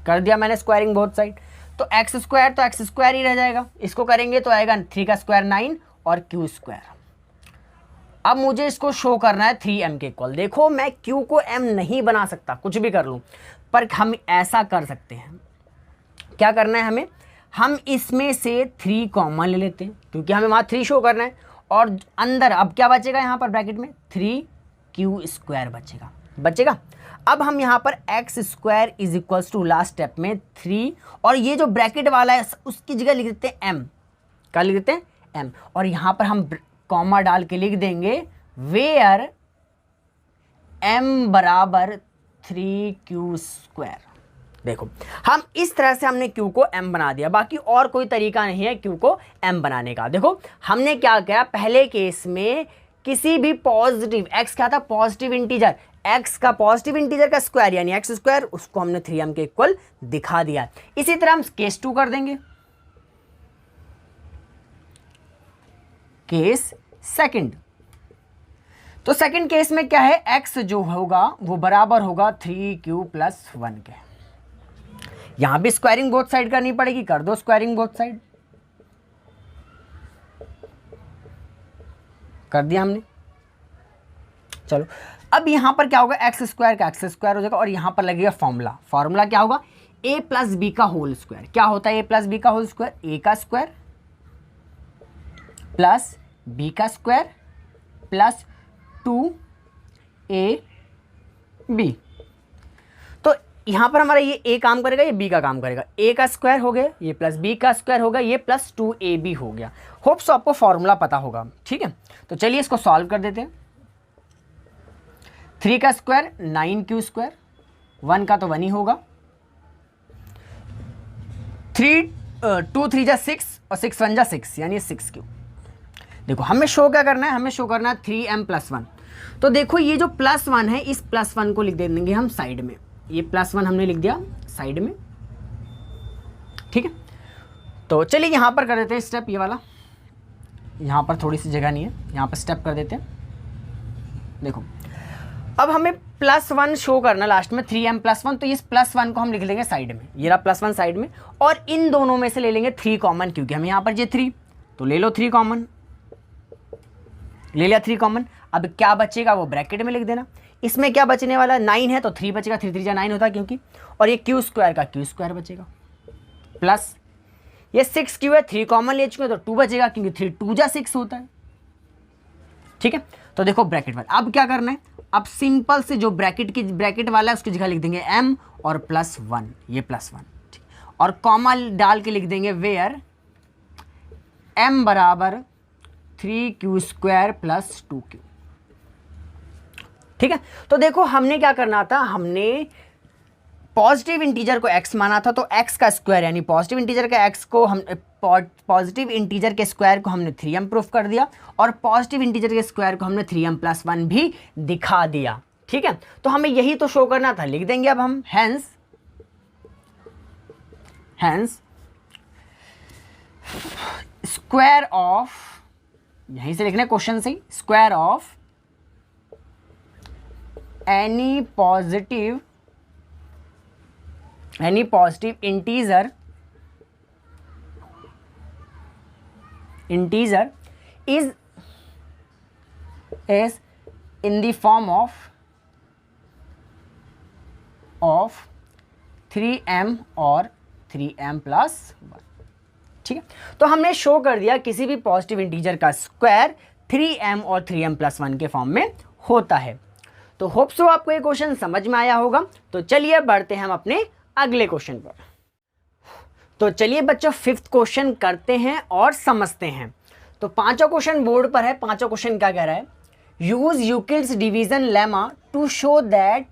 कर दिया मैंने स्क्वायरिंग बोथ साइड, तो x स्क्वायर तो x स्क्वायर ही रह जाएगा। इसको करेंगे तो आएगा 3 का स्क्वायर 9 और q स्क्वायर। अब मुझे इसको शो करना है 3m के इक्वल। देखो मैं q को m नहीं बना सकता, कुछ भी कर लूँ, पर हम ऐसा कर सकते हैं। क्या करना है हमें, हम इसमें से 3 कॉमन ले लेते हैं, क्योंकि हमें वहाँ 3 शो करना है, और अंदर अब क्या बचेगा, यहाँ पर ब्रैकेट में 3q स्क्वायर बचेगा। अब हम यहाँ पर x square is equals to last step में 3, और ये जो ब्रैकेट वाला है उसकी जगह लिख देते हैं m, क्या लिख देते हैं m, और यहाँ पर हम कॉमा डाल के लिख देंगे वेयर m बराबर 3q स्क्वायर। देखो हम इस तरह से हमने q को m बना दिया, बाकी और कोई तरीका नहीं है q को m बनाने का। देखो हमने क्या किया, पहले केस में किसी भी पॉजिटिव x क्या था, पॉजिटिव इंटीजर, x का पॉजिटिव इंटीजर का स्क्वायर यानी x स्क्वायर, उसको हमने 3m के इक्वल दिखा दिया। इसी तरह हम केस 2 कर देंगे, केस सेकंड। तो सेकंड केस में क्या है, x जो होगा वो बराबर होगा 3q + 1 के। यहां भी स्क्वायरिंग बोथ साइड करनी पड़ेगी, कर दो स्क्वायरिंग बोथ साइड, कर दिया हमने। चलो अब यहां पर क्या होगा, x स्क्वायर का x स्क्वायर हो जाएगा, और यहां पर लगेगा फॉर्मूला क्या होगा, a + b का होल स्क्वायर। क्या होता है a + b का होल स्क्वायर, a का स्क्वायर प्लस b का स्क्वायर प्लस 2ab। तो यहां पर हमारा ये a काम करेगा, ये b का काम करेगा, a का स्क्वायर हो गया, ये प्लस b का स्क्वायर होगा, ये प्लस 2ab हो गया। होप सो आपको फॉर्मूला पता होगा, ठीक है। तो चलिए इसको सॉल्व कर देते हैं। 3 का स्क्वायर 9q स्क्वायर, 1 का तो 1 ही होगा, 2 3 जा 6 और 6 1 जा 6 यानी 6q। देखो हमें शो क्या करना है, हमें शो करना है 3m + 1। तो देखो ये जो +1 है, इस +1 को लिख देंगे हम साइड में, ये +1 हमने लिख दिया साइड में, ठीक है। तो चलिए यहाँ पर कर देते हैं स्टेप, ये वाला, यहाँ पर थोड़ी सी जगह नहीं है, यहाँ पर स्टेप कर देते हैं। देखो अब हमें +1 शो करना लास्ट में, 3m + 1, तो इस +1 को हम लिख लेंगे साइड में, ये रहा +1 साइड में, और इन दोनों में से ले लेंगे 3 कॉमन, क्योंकि हमें यहाँ पर ये 3, तो ले लो 3 कॉमन, ले लिया 3 कॉमन। अब क्या बचेगा वो ब्रैकेट में लिख देना। इसमें क्या बचने वाला है, 9 है तो 3 बचेगा, 3 3 जा 9 होता है क्योंकि, और ये q स्क्वायर का q स्क्वायर बचेगा, प्लस ये 6q है, 3 कॉमन ले चुके तो 2 बचेगा, क्योंकि 3 2 जा 6 होता है, ठीक है। तो देखो ब्रैकेट वाला, अब क्या करना है, अब सिंपल से जो ब्रैकेट वाला है उसकी जगह लिख देंगे m और +1, ये +1, और कॉमा डाल के लिख देंगे वेयर m बराबर 3q स्क्वायर प्लस 2q, ठीक है। तो देखो हमने क्या करना था, हमने पॉजिटिव इंटीजर को x माना था, तो x का स्क्वायर यानी पॉजिटिव इंटीजर का x को हम पॉजिटिव इंटीजर के स्क्वायर को हमने 3m प्रूफ कर दिया, और पॉजिटिव इंटीजर के स्क्वायर को हमने 3m + 1 भी दिखा दिया, ठीक है। तो हमें यही तो शो करना था, लिख देंगे अब हम हेंस स्क्वायर ऑफ यहीं से लिखना है क्वेश्चन से, square of any positive integer is in the form of 3m और 3m प्लस 1। ठीक है, तो हमने शो कर दिया किसी भी पॉजिटिव इंटीजर का स्क्वायर 3m और 3m प्लस 1 के फॉर्म में होता है। तो होप सो आपको ये क्वेश्चन समझ में आया होगा। तो चलिए बढ़ते हैं हम अपने अगले क्वेश्चन पर। तो चलिए बच्चों फिफ्थ क्वेश्चन करते हैं और समझते हैं। तो पांचों क्वेश्चन बोर्ड पर है। पांचों क्वेश्चन क्या कह रहा है, use Euclid's division lemma to show that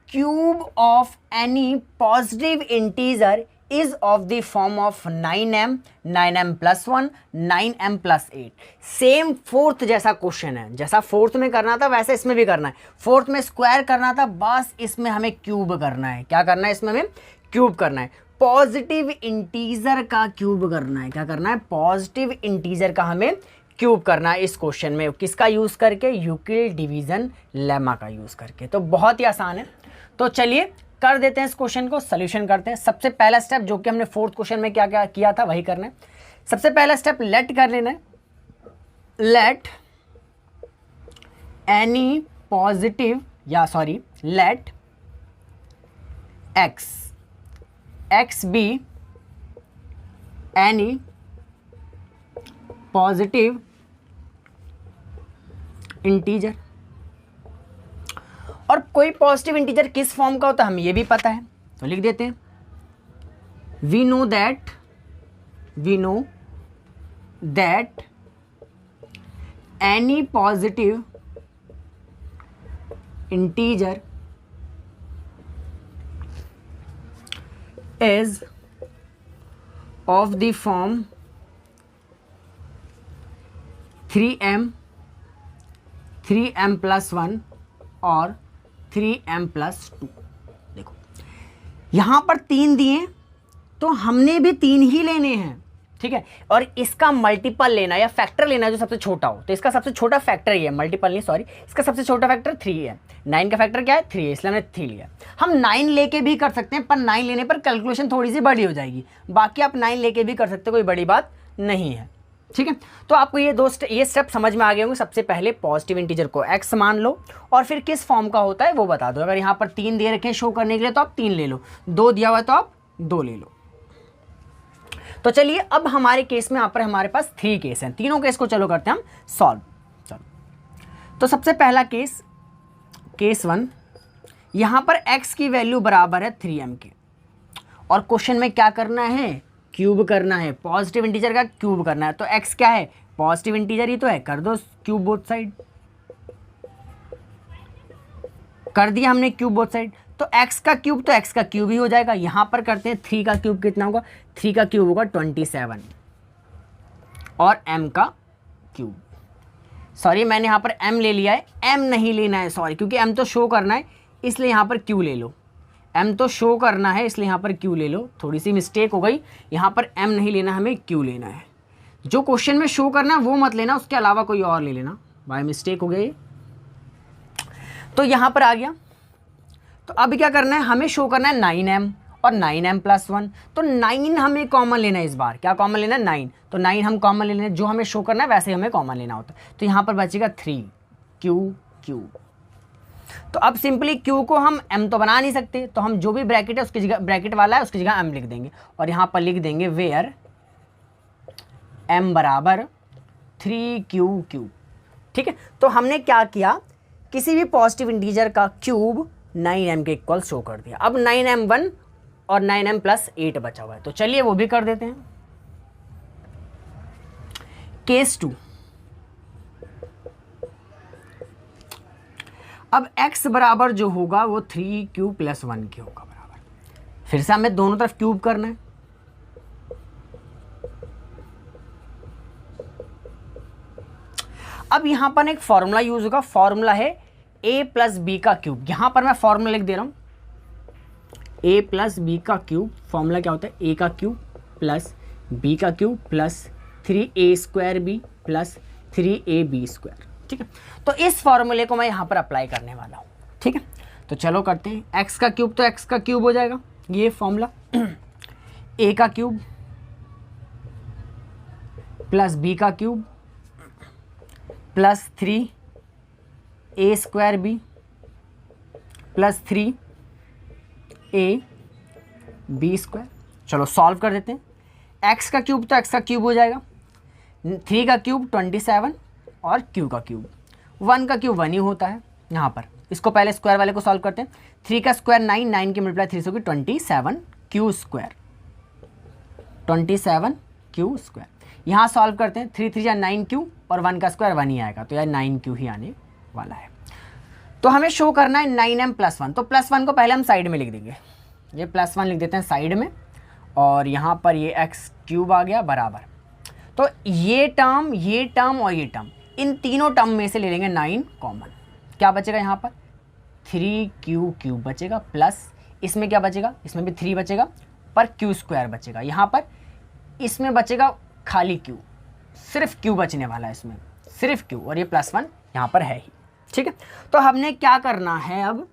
cube of any positive integer is of the form of 9m 9m plus 1 9m plus 8। Same fourth जैसा क्वेश्चन है, जैसा फोर्थ में करना था वैसे इसमें भी करना है। फोर्थ में स्क्वायर करना था, बस इसमें हमें क्यूब करना है। क्या करना है, इसमें हमें क्यूब करना है। पॉजिटिव इंटीजर का क्यूब करना है। क्या करना है, पॉजिटिव इंटीजर का हमें क्यूब करना है इस क्वेश्चन में। किसका यूज करके, यूक्लिड डिवीजन लेमा का यूज करके। तो बहुत ही आसान है। तो चलिए कर देते हैं इस क्वेश्चन को, सॉल्यूशन करते हैं। सबसे पहला स्टेप जो कि हमने फोर्थ क्वेश्चन में क्या क्या किया था वही करना है। सबसे पहला स्टेप लेट कर लेना है। Let any positive let x be any positive integer. और कोई पॉजिटिव इंटीजर किस फॉर्म का होता है हमें ये भी पता है, तो लिख देते हैं we know that any positive integer is of the form 3m plus 1 और 3m प्लस 2। देखो यहाँ पर 3 दिए तो हमने भी 3 ही लेने हैं, ठीक है। और इसका मल्टीपल लेना या फैक्टर लेना जो सबसे छोटा हो। तो इसका सबसे छोटा फैक्टर ही है, मल्टीपल नहीं सॉरी, इसका सबसे छोटा फैक्टर 3 है। 9 का फैक्टर क्या है, 3 है, इसलिए हमने 3 लिया। हम 9 लेके भी कर सकते हैं, पर 9 लेने पर कैलकुलेशन थोड़ी सी बड़ी हो जाएगी। बाकी आप 9 लेके भी कर सकते हो, कोई बड़ी बात नहीं है, ठीक है। तो आपको ये स्टेप समझ में आ गए होंगे। सबसे पहले पॉजिटिव इंटीजर को x मान लो और फिर किस फॉर्म का होता है वो बता दो। अगर यहाँ पर 3 दे रखे शो करने के लिए तो आप 3 ले लो, 2 दिया हुआ तो आप 2 ले लो। तो चलिए अब हमारे केस में यहाँ पर हमारे पास 3 केस हैं। तीनों केस को चलो करते हैं हम सॉल्व। चलो तो सबसे पहला केस 1, यहाँ पर x की वैल्यू बराबर है 3m के और क्वेश्चन में क्या करना है, क्यूब करना है। पॉजिटिव इंटीजर का क्यूब करना है। तो x क्या है, पॉजिटिव इंटीजर ही तो है, कर दो क्यूब बोथ साइड। कर दिया हमने क्यूब बोथ साइड। तो x का क्यूब तो x का क्यूब ही हो जाएगा। यहाँ पर करते हैं 3 का क्यूब कितना होगा, 3 का क्यूब होगा 27 और m का क्यूब, सॉरी मैंने यहाँ पर m ले लिया है, m नहीं लेना है सॉरी, क्योंकि m तो शो करना है इसलिए यहाँ पर q ले लो। m तो शो करना है इसलिए यहाँ पर q ले लो। थोड़ी सी मिस्टेक हो गई, यहाँ पर m नहीं लेना हमें q लेना है। जो क्वेश्चन में शो करना है वो मत लेना, उसके अलावा कोई और ले लेना, बाय मिस्टेक हो गई। तो यहाँ पर आ गया। तो अब क्या करना है, हमें शो करना है 9m और 9m प्लस 1। तो 9 हमें कॉमन लेना है इस बार। क्या कॉमन लेना है, 9। तो 9 हम कॉमन ले लेना, जो हमें शो करना है वैसे हमें कॉमन लेना होता है। तो यहाँ पर बचेगा 3 q। तो अब सिंपली q को हम m तो बना नहीं सकते, तो हम जो भी ब्रैकेट है उसकी जगह, ब्रैकेट वाला है उसकी जगह m लिख देंगे और यहाँ पर लिख देंगे वेयर m बराबर 3q। ठीक है, तो हमने क्या किया, किसी भी पॉजिटिव इंटीजर का क्यूब 9m के इक्वल शो कर दिया। अब 9m1 और 9m प्लस 8 बचा हुआ है, तो चलिए वो भी कर देते हैं। केस 2, अब x बराबर जो होगा वो 3q प्लस 1 के होगा बराबर। फिर से हमें दोनों तरफ क्यूब करना है। अब यहां पर एक फॉर्मूला यूज होगा, फॉर्मूला है a प्लस बी का क्यूब। यहां पर मैं फॉर्मूला लिख दे रहा हूं, a प्लस बी का क्यूब। फॉर्मूला क्या होता है, a का क्यूब प्लस b का cube plus 3a square b plus 3ab²। ठीक है, तो इस फॉर्मूले को मैं यहाँ पर अप्लाई करने वाला हूँ। ठीक है, तो चलो करते हैं। एक्स का क्यूब तो एक्स का क्यूब हो जाएगा, ये फॉर्मूला ए का क्यूब प्लस बी का cube plus 3a² plus 3ab²। चलो सॉल्व कर देते हैं। एक्स का क्यूब तो एक्स का क्यूब हो जाएगा, 3 का क्यूब 27 और क्यू का क्यूब, 1 का क्यूब 1 ही होता है यहाँ पर। इसको पहले स्क्वायर वाले को सॉल्व करते हैं। 3 का स्क्वायर 9, 9 की मल्टीप्लाई 3 से होगी 27 क्यू स्क्वायर, 27 क्यू स्क्वायर। यहाँ सॉल्व करते हैं, 3 3 या 9 क्यू और 1 का स्क्वायर 1 ही आएगा, तो यार 9 क्यू ही आने वाला है। तो हमें शो करना है 9m + 1, तो +1 को पहले हम साइड में लिख देंगे, ये +1 लिख देते हैं साइड में, और यहाँ पर ये x³ आ गया बराबर। तो ये टर्म और ये टर्म, इन तीनों टर्म में से ले लेंगे 9 कॉमन। क्या बचेगा यहाँ पर 3q³ बचेगा, प्लस इसमें क्या बचेगा, इसमें भी 3 बचेगा पर q² बचेगा। यहाँ पर इसमें बचेगा खाली q, सिर्फ q बचने वाला है इसमें, सिर्फ q, और ये +1 यहाँ पर है ही। ठीक है, तो हमने क्या करना है, अब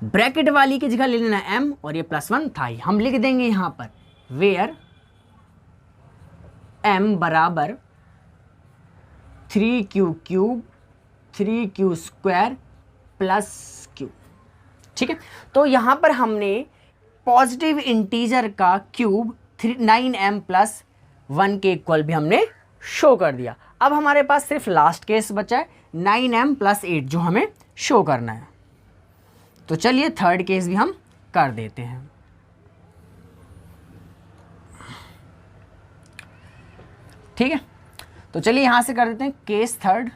ब्रैकेट वाली की जगह ले लेना m, और ये +1 था ही, हम लिख देंगे यहाँ पर वेयर m बराबर 3q³ 3q² प्लस q। ठीक है, तो यहाँ पर हमने पॉजिटिव इंटीजर का क्यूब 9m + 1 के इक्वल भी हमने शो कर दिया। अब हमारे पास सिर्फ लास्ट केस बचा है 9m + 8 जो हमें शो करना है। तो चलिए थर्ड केस भी हम कर देते हैं। ठीक है, तो चलिए यहां से कर देते हैं केस थर्ड।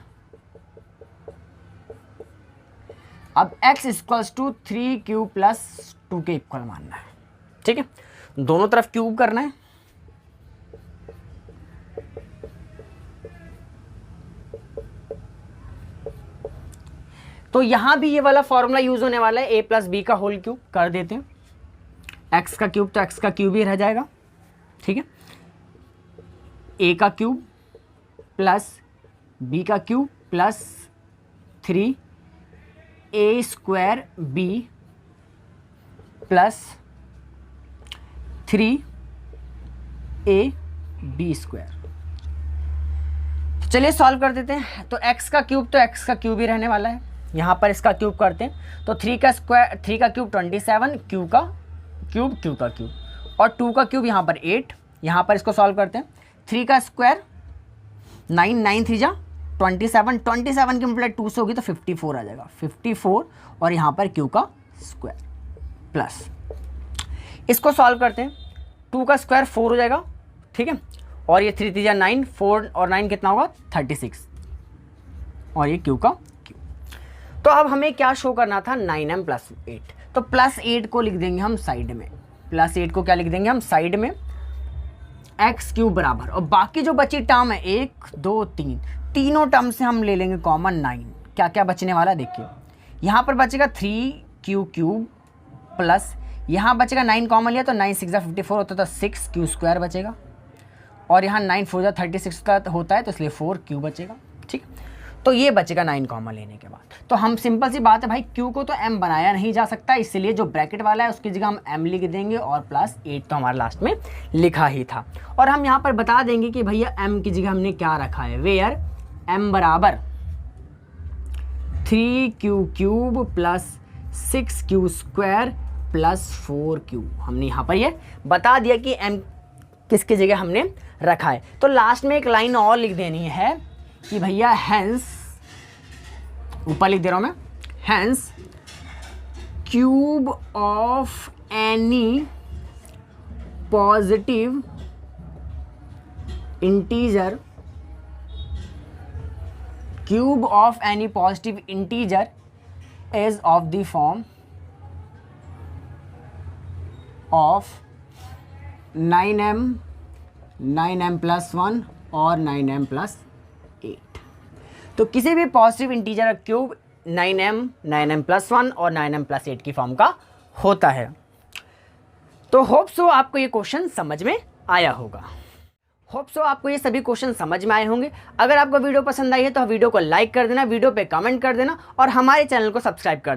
अब x = 3q + 2 के इक्वल मानना है। ठीक है, दोनों तरफ क्यूब करना है। तो यहां भी ये वाला फॉर्मूला यूज होने वाला है, a + b का होल क्यूब कर देते हैं। x का क्यूब तो x का क्यूब ही रह जाएगा। ठीक है, a का क्यूब प्लस b का cube plus 3a² b plus 3ab²। तो चलिए सॉल्व कर देते हैं। तो x का क्यूब तो x का क्यूब ही रहने वाला है, यहाँ पर इसका क्यूब करते हैं। तो 3 का क्यूब 27, q का क्यूब और 2 का क्यूब यहाँ पर 8। यहाँ पर इसको सॉल्व करते हैं। 3 का स्क्वायर 9, 9 3 जा 27, 27 की मल्टीप्लाई 2 से होगी तो 54 आ जाएगा, 54, और यहाँ पर q का स्क्वायर प्लस, इसको सॉल्व करते हैं। 2 का स्क्वायर 4 हो जाएगा। ठीक है, और ये 3 3 जा 9, 4 और 9 कितना होगा 36, और ये q का q। तो अब हमें क्या शो करना था 9m + 8, तो +8 को लिख देंगे हम साइड में, +8 को क्या लिख देंगे हम साइड में, x³ बराबर, और बाकी जो बची टर्म है 1 2 3, तीनों टर्म से हम ले लेंगे कॉमन 9। क्या क्या बचने वाला देखिए, यहाँ पर बचेगा 3q³ प्लस यहाँ बचेगा 9 कॉमन लिया तो 9 6 54 होता तो 6q² बचेगा, और यहाँ 9 4 36 होता है तो इसलिए 4q बचेगा। ठीक, तो ये बचेगा 9 कॉमन लेने के बाद। तो हम सिंपल सी बात है भाई, q को तो m बनाया नहीं जा सकता, इसलिए जो ब्रैकेट वाला है उसकी जगह हम m लिख देंगे, और +8 तो हमारा लास्ट में लिखा ही था। और हम यहाँ पर बता देंगे कि भैया m की जगह हमने क्या रखा है, वेयर m बराबर 3q³ plus 6q² plus 4q। हमने यहाँ पर ये बता दिया कि m किसकी जगह हमने रखा है। तो लास्ट में एक लाइन और लिख देनी है कि भैया हैंस, ऊपर लिख दे रहा हूं मैं, hence cube of any positive integer, cube of any positive integer is of the form of 9m + 1 और 9m + 8। तो किसी भी पॉजिटिव इंटीजर का क्यूब 9m + 1 और 9m + 8 की फॉर्म का होता है। तो होप सो आपको ये क्वेश्चन समझ में आया होगा। होप सो आपको ये सभी क्वेश्चन समझ में आए होंगे। अगर आपको वीडियो पसंद आई है तो वीडियो को लाइक कर देना, वीडियो पे कमेंट कर देना और हमारे चैनल को सब्सक्राइब कर देना।